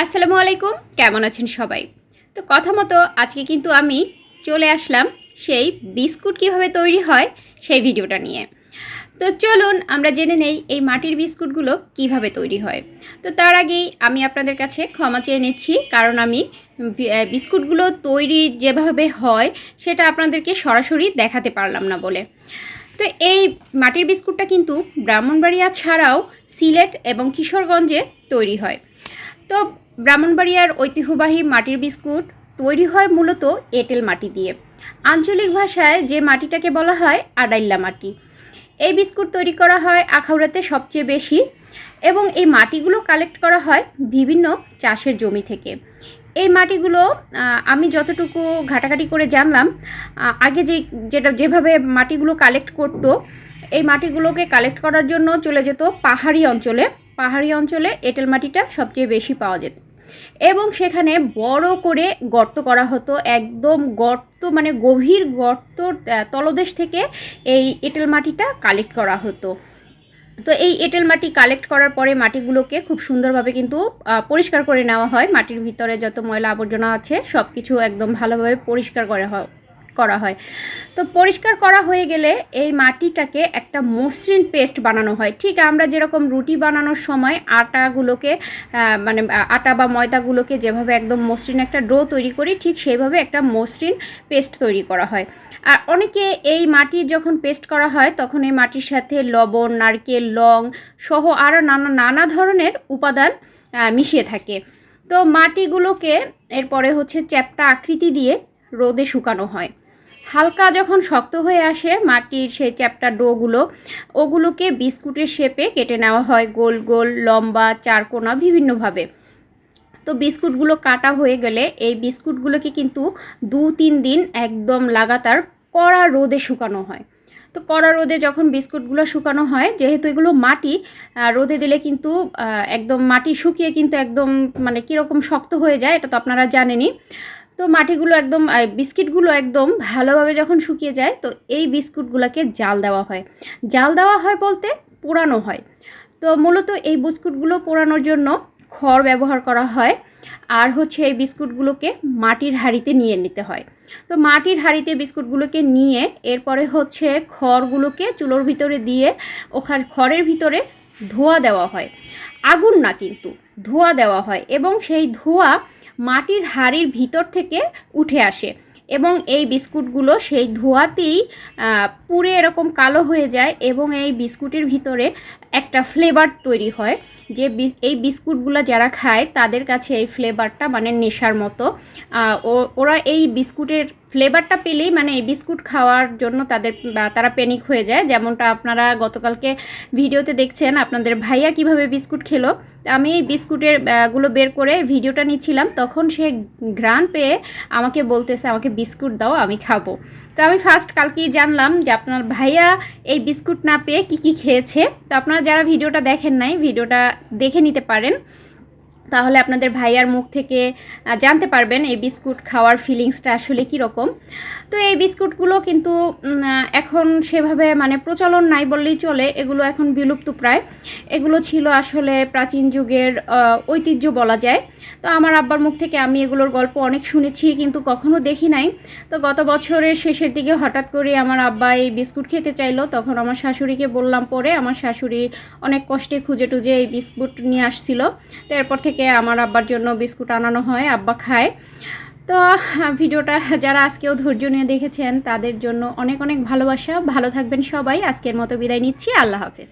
আসসালামু আলাইকুম, কেমন আছেন সবাই? তো কথা মতো আজকে কিন্তু আমি চলে আসলাম সেই বিস্কুট কিভাবে তৈরি হয় সেই ভিডিওটা নিয়ে। তো চলুন আমরা জেনে নেই এই মাটির বিস্কুটগুলো কিভাবে তৈরি হয়। তো তার আগেই আমি আপনাদের কাছে ক্ষমা চেয়ে নিচ্ছি, কারণ আমি বিস্কুটগুলো তৈরি যেভাবে হয় সেটা আপনাদেরকে সরাসরি দেখাতে পারলাম না বলে। তো এই মাটির বিস্কুটটা কিন্তু ব্রাহ্মণবাড়িয়া ছাড়াও সিলেট এবং কিশোরগঞ্জে তৈরি হয়। তো ব্রাহ্মণবাড়িয়ার ঐতিহ্যবাহী মাটির বিস্কুট তৈরি হয় মূলত এঁটেল মাটি দিয়ে। আঞ্চলিক ভাষায় যে মাটিটাকে বলা হয় আডাইল্লা মাটি। এই বিস্কুট তৈরি করা হয় আখাউড়াতে সবচেয়ে বেশি, এবং এই মাটিগুলো কালেক্ট করা হয় বিভিন্ন চাষের জমি থেকে। এই মাটিগুলো আমি যতটুকু ঘাটাঘাটি করে জানলাম, আগে যেভাবে মাটিগুলো কালেক্ট করতো, এই মাটিগুলোকে কালেক্ট করার জন্য চলে যেত পাহাড়ি অঞ্চলে এঁটেল মাটিটা সবচেয়ে বেশি পাওয়া যেত, এবং সেখানে বড় করে গর্ত করা হতো, একদম গর্ত মানে গভীর গর্তর তলদেশ থেকে এই এঁটেল মাটিটা কালেক্ট করা হতো। তো এই এঁটেল মাটি কালেক্ট করার পরে মাটিগুলোকে খুব সুন্দরভাবে কিন্তু পরিষ্কার করে নেওয়া হয়। মাটির ভিতরে যত ময়লা আবর্জনা আছে সব কিছু একদম ভালোভাবে পরিষ্কার করা হয়। তো পরিষ্কার করা হয়ে গেলে এই মাটিটাকে একটা মসৃণ পেস্ট বানানো হয়। ঠিক আমরা যেরকম রুটি বানানোর সময় আটাগুলোকে মানে আটা বা ময়দাগুলোকে যেভাবে একদম মসৃণ একটা ডো তৈরি করি, ঠিক সেইভাবে একটা মসৃণ পেস্ট তৈরি করা হয়। আর অনেকে এই মাটি যখন পেস্ট করা হয় তখন এই মাটির সাথে লবণ, নারকেল, লং সহ আরও নানা ধরনের উপাদান মিশিয়ে থাকে। তো মাটিগুলোকে এরপরে চ্যাপ্টা আকৃতি দিয়ে রোদে শুকানো হয়। হালকা যখন শক্ত হয়ে আসে মাটির সেই চ্যাপ্টা ডোগুলো, ওগুলোকে বিস্কুটের শেপে কেটে নেওয়া হয়, গোল গোল, লম্বা, চারকোনা বিভিন্নভাবে। তো বিস্কুটগুলো কাটা হয়ে গেলে এই বিস্কুটগুলোকে কিন্তু 2-3 দিন একদম লাগাতার কড়া রোদে শুকানো হয়। তো কড়া রোদে যখন বিস্কুটগুলো শুকানো হয়, যেহেতু এগুলো মাটি, রোদে দিলে কিন্তু একদম মাটি শুকিয়ে কিন্তু একদম মানে কীরকম শক্ত হয়ে যায়, এটা তো আপনারা জানেনই। তো মাটিগুলো একদম বিস্কিটগুলো একদম ভালোভাবে যখন শুকিয়ে যায়, তো এই বিস্কুটগুলোকে জাল দেওয়া হয় বলতে পোড়ানো হয়। তো মূলত এই বিস্কুটগুলো পোড়ানোর জন্য খড় ব্যবহার করা হয়। আর এই বিস্কুটগুলোকে মাটির হাঁড়িতে নিয়ে নিতে হয়। তো মাটির হাঁড়িতে বিস্কুটগুলোকে নিয়ে এরপরে খড়গুলোকে চুলোর ভিতরে দিয়ে খড়ের ভিতরে ধোঁয়া দেওয়া হয়, আগুন না কিন্তু ধোঁয়া দেওয়া হয়, এবং সেই ধোঁয়া মাটির হাঁড়ির ভিতর থেকে উঠে আসে, এবং এই বিস্কুটগুলো সেই ধোঁয়াতেই পুড়ে এরকম কালো হয়ে যায়, এবং এই বিস্কুটের ভিতরে একটা ফ্লেভার তৈরি হয়, যে এই বিস্কুটগুলো যারা খায় তাদের কাছে এই ফ্লেভারটা মানে নেশার মতো। ওরা এই বিস্কুটের ফ্লেভারটা পেলেই মানে এই বিস্কুট খাওয়ার জন্য তারা প্যানিক হয়ে যায়। যেমনটা আপনারা গতকালকে ভিডিওতে দেখছেন আপনাদের ভাইয়া কিভাবে বিস্কুট খেলো। আমি এই বিস্কুটের গুলো বের করে ভিডিওটা নিচ্ছিলাম, তখন সে ঘ্রাণ পেয়ে আমাকে বলতেছে, আমাকে বিস্কুট দাও, আমি খাবো। তো আমি ফার্স্ট কালকেই জানলাম যে আপনার ভাইয়া এই বিস্কুট না পেয়ে কী খেয়েছে। তো আপনারা যারা ভিডিওটা দেখেন নাই, ভিডিওটা দেখে নিতে পারেন, তাহলে আপনাদের ভাইয়ার মুখ থেকে জানতে পারবেন এই বিস্কুট খাওয়ার ফিলিংসটা আসলে কীরকম। তো এই বিস্কুটগুলো কিন্তু এখন সেভাবে মানে প্রচলন নাই বললেই চলে, এগুলো এখন বিলুপ্ত প্রায়। এগুলো ছিল আসলে প্রাচীন যুগের ঐতিহ্য বলা যায়। তো আমার আব্বার মুখ থেকে আমি এগুলোর গল্প অনেক শুনেছি, কিন্তু কখনো দেখি নাই। তো গত বছরের শেষের দিকে হঠাৎ করে আমার আব্বা এই বিস্কুট খেতে চাইলো, তখন আমার শাশুড়িকে বললাম, পরে আমার শাশুড়ি অনেক কষ্টে খুঁজে টুজে এই বিস্কুট নিয়ে আসছিল। তো এরপর থেকে আমার আব্বার জন্য বিস্কুট আনানো হয়, আব্বা খায়। তো ভিডিওটা যারা আজকেও ধৈর্য নিয়ে দেখেছেন তাদের জন্য অনেক অনেক ভালোবাসা। ভালো থাকবেন সবাই। আজকের মতো বিদায় নিচ্ছি। আল্লাহ হাফেজ।